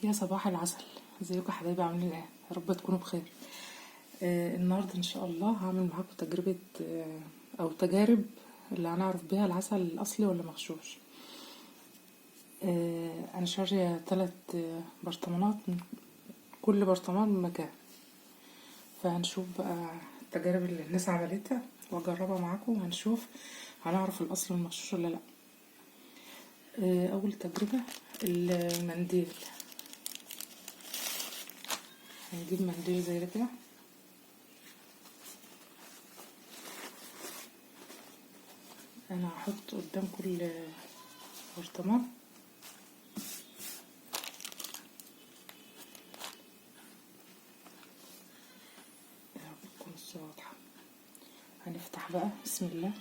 يا صباح العسل. ازيكم يا حبايبي، عاملين ايه؟ يا رب تكونوا بخير. النهارده ان شاء الله هعمل معاكم تجربه او تجارب اللي هنعرف بيها العسل الاصلي ولا مغشوش. انا شاريه 3 برطمانات، كل برطمان بمكان. فهنشوف بقى التجارب اللي الناس عملتها واجربها معاكم، وهنشوف هنعرف الاصل المغشوش ولا لا. اول تجربه المنديل. هنجيب منديل زي ده كده، انا هحط قدام كل برطمان يا رب تكون الصورة واضحة. هنفتح بقى، بسم الله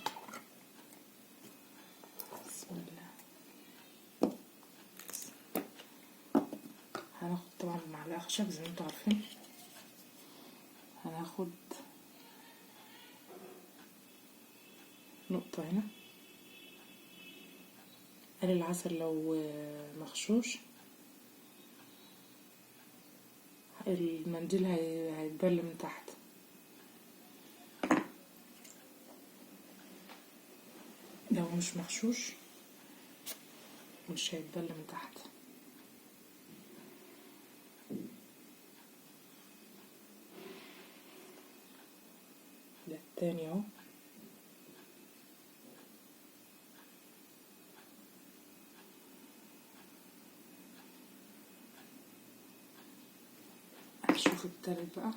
بسم الله. هناخد طبعا معلقة خشب زي ما انتوا عارفين. هناخد نقطة هنا. قال العسل لو مغشوش المنديل هيتبل من تحت، لو مش مغشوش مش هيتبل من تحت. ده التاني اهو. هنشوف التالت بقى.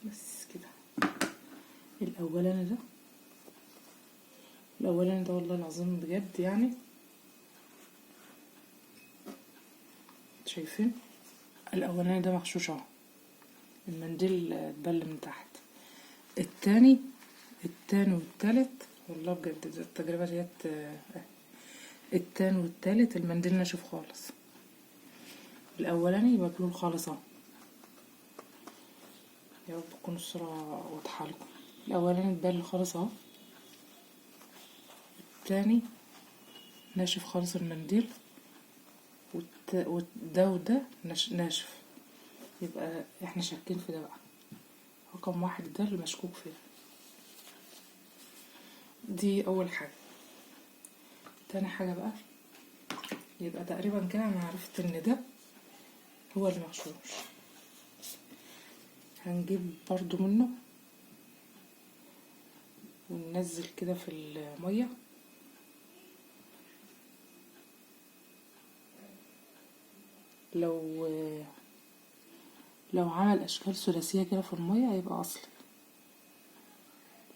بس كده. الاولاني ده والله العظيم بجد، يعني شايفين الاولاني ده مغشوش اهو، المنديل اتبل من تحت. التاني والتالت والله بجد التجربة ديت التاني والتالت المنديل ناشف خالص، الاولاني مبلول خالص اهو. يا رب تكون الصورة واضحة لكم. الاولاني اتبل خالص اهو، التاني ناشف خالص المنديل، وده ناشف. يبقى احنا شاكين في ده بقى، رقم 1 ده اللي مشكوك فيه. دي اول حاجة. تاني حاجة بقى، يبقى تقريبا كده انا عرفت ان ده هو المغشوش. هنجيب برضو منه وننزل كده في المية، لو عمل اشكال ثلاثية كده في المية هيبقى اصلي،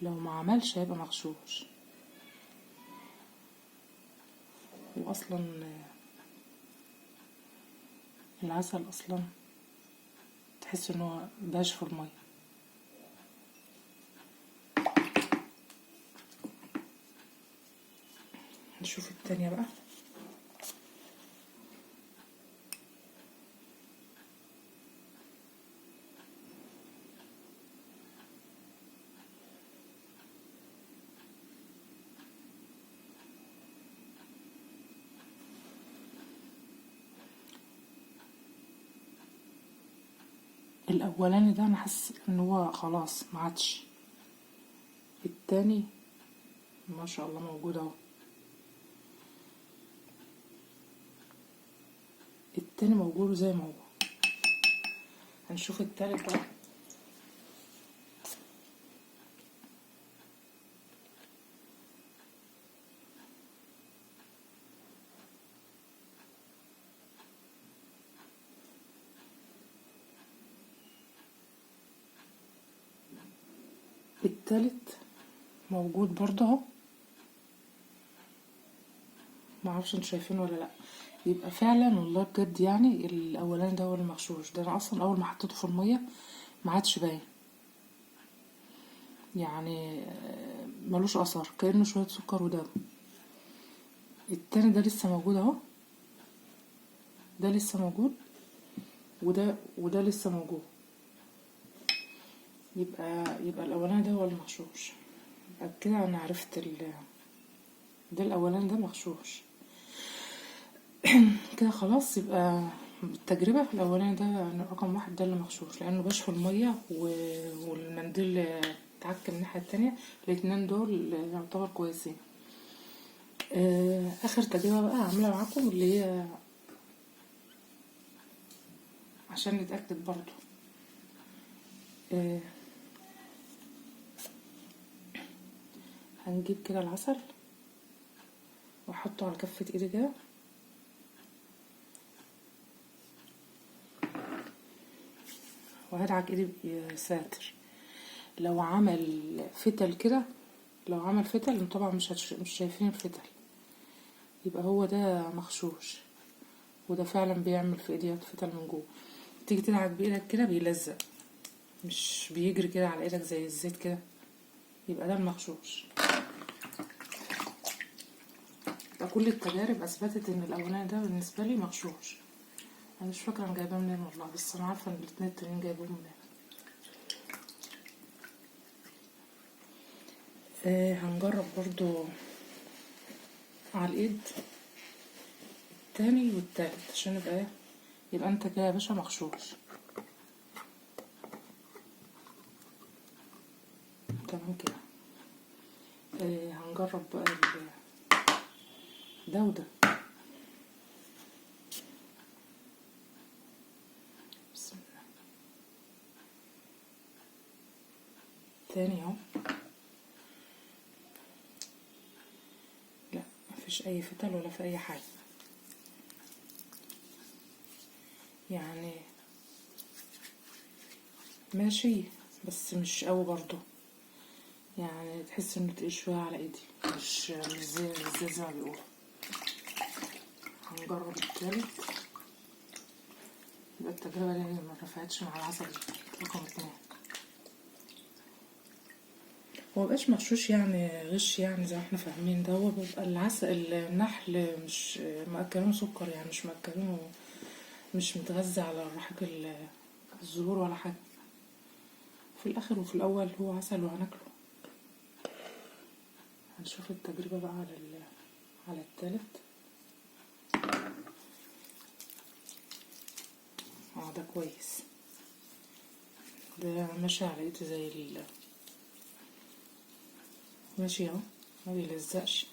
لو ما عملش هيبقى مغشوش. واصلا العسل اصلا تحس ان هو باش في المية. نشوف التانية بقى. الاولاني ده انا حاسس ان هو خلاص ما عادش. التاني ما شاء الله موجود اهو. التاني موجود زي ما هو. هنشوف التالت بقى. التالت موجود برضه اهو، معرفش انتوا شايفينه ولا لا. يبقى فعلا والله بجد يعني الاولاني ده هو المغشوش. ده انا اصلا اول ما حطيته في الميه ما عادش باين. يعني ملوش اثر، كأنه شوية سكر وداب. التاني ده لسه موجود اهو، ده لسه موجود، وده لسه موجود. يبقى الاولاني ده هو المغشوش. يبقى كده انا عرفت ده الاولاني ده مغشوش. كده خلاص. يبقى بالتجربة الاولاني ده رقم 1 ده اللي مغشوش، لانه بشف المية والمنديل اتعك من الناحية التانية. الاتنين دول يعتبر كويسين. اخر تجربة بقى هعملها معاكم، اللي هي عشان نتأكد برضو. هنجيب كده العسل واحطه على كفة ايدي كده، وهدعك ايدي بساتر. لو عمل فتل كده، لو عمل فتل طبعا مش شايفين الفتل، يبقى هو ده مغشوش. وده فعلا بيعمل في ايدي فتل من جوه. تيجي تدعك بايدك كده بيلزق، مش بيجري كده على ايدك زي الزيت كده، يبقى ده المغشوش. يبقى كل التجارب اثبتت ان الاولاني ده بالنسبه لي مغشوش. انا مش فاكره انا جايباه منين والله، بس انا عارفه ان الاتنين التانيين جايبوهم منين. هنجرب برضو على الايد التاني والتالت عشان يبقى انت كده يا باشا مغشوش. تمام كده. هنجرب بقى ده وده. بسم الله. تاني اهو، لا مفيش اي فتل ولا في اي حاجه، يعني ماشي بس مش قوي برضو، يعني تحس انه تقيل شويه على ايدي، مش زي ما بيقولوا. هنجرب التالت. يبقى التجربه دي ما نفعتش مع العسل رقم 2. هو مبقاش مغشوش يعني غش، يعني زي ما احنا فاهمين. ده هو بيبقى العسل النحل مش مأكلينه سكر، يعني مش مأكلينه، مش متغذى على رحيق الزهور ولا حاجة. في الآخر وفي الأول هو عسل وهناكله. هنشوف التجربة بقى على التالت. ده كويس، ده ماشي على ايدي زي ماشي اهو، ما بيلزقش.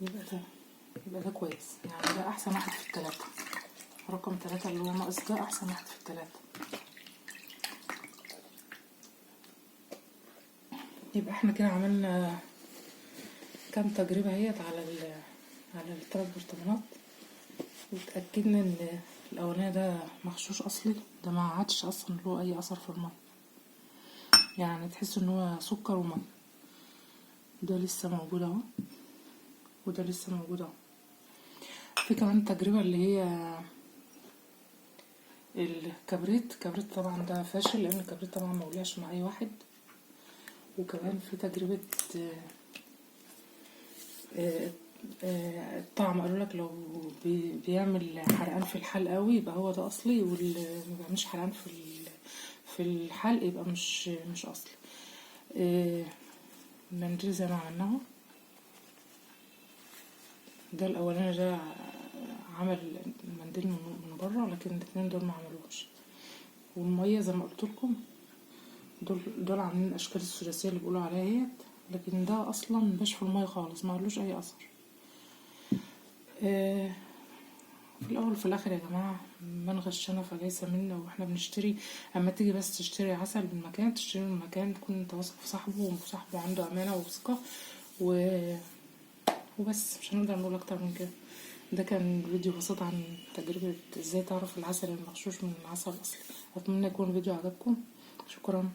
يبقى ده كويس، يعني ده احسن واحد في التلاتة. رقم 3 اللي هو ناقص ده احسن واحد في التلاتة. يبقى احنا كده عملنا كام تجربة اهيت على الثلاث برطمانات، واتأكدنا ان الاولاني ده مغشوش اصلي، ده ما عادش اصلا له اي اثر في المية، يعني تحس ان هو سكر ومية. ده لسه موجود اهو، وده لسه موجود اهو. في كمان تجربة اللي هي الكبريت طبعا ده فاشل، لان الكبريت طبعا مولعش مع اي واحد. وكمان في تجربة الطعم، قالوا لك لو بيعمل حرقان في الحلق قوي يبقى هو ده اصلي، واللي ما بيعملش حرقان في الحلق يبقى مش اصلي. المنديل زي ما عملناه، ده الاولاني ده عمل المنديل من بره، لكن الاتنين دول ما عملوش. والميه زي ما قلت لكم دول عاملين الاشكال الثلاثيه اللي بيقولوا عليها اهيت، لكن ده اصلا مبقاش في الميه خالص، ما عملوش اي اثر. في الاول وفي الاخر يا جماعه، من غشنا فليس منا. واحنا بنشتري، اما تيجي بس تشتري عسل من مكان، تشتري من مكان تكون انت واثق في صاحبه، وصاحبه عنده امانه وثقه، وبس. مش هنقدر نقول اكتر من كده. ده كان فيديو بسيط عن تجربه ازاي تعرف العسل المغشوش من العسل الاصلي. اتمنى يكون الفيديو عجبكم. شكرا.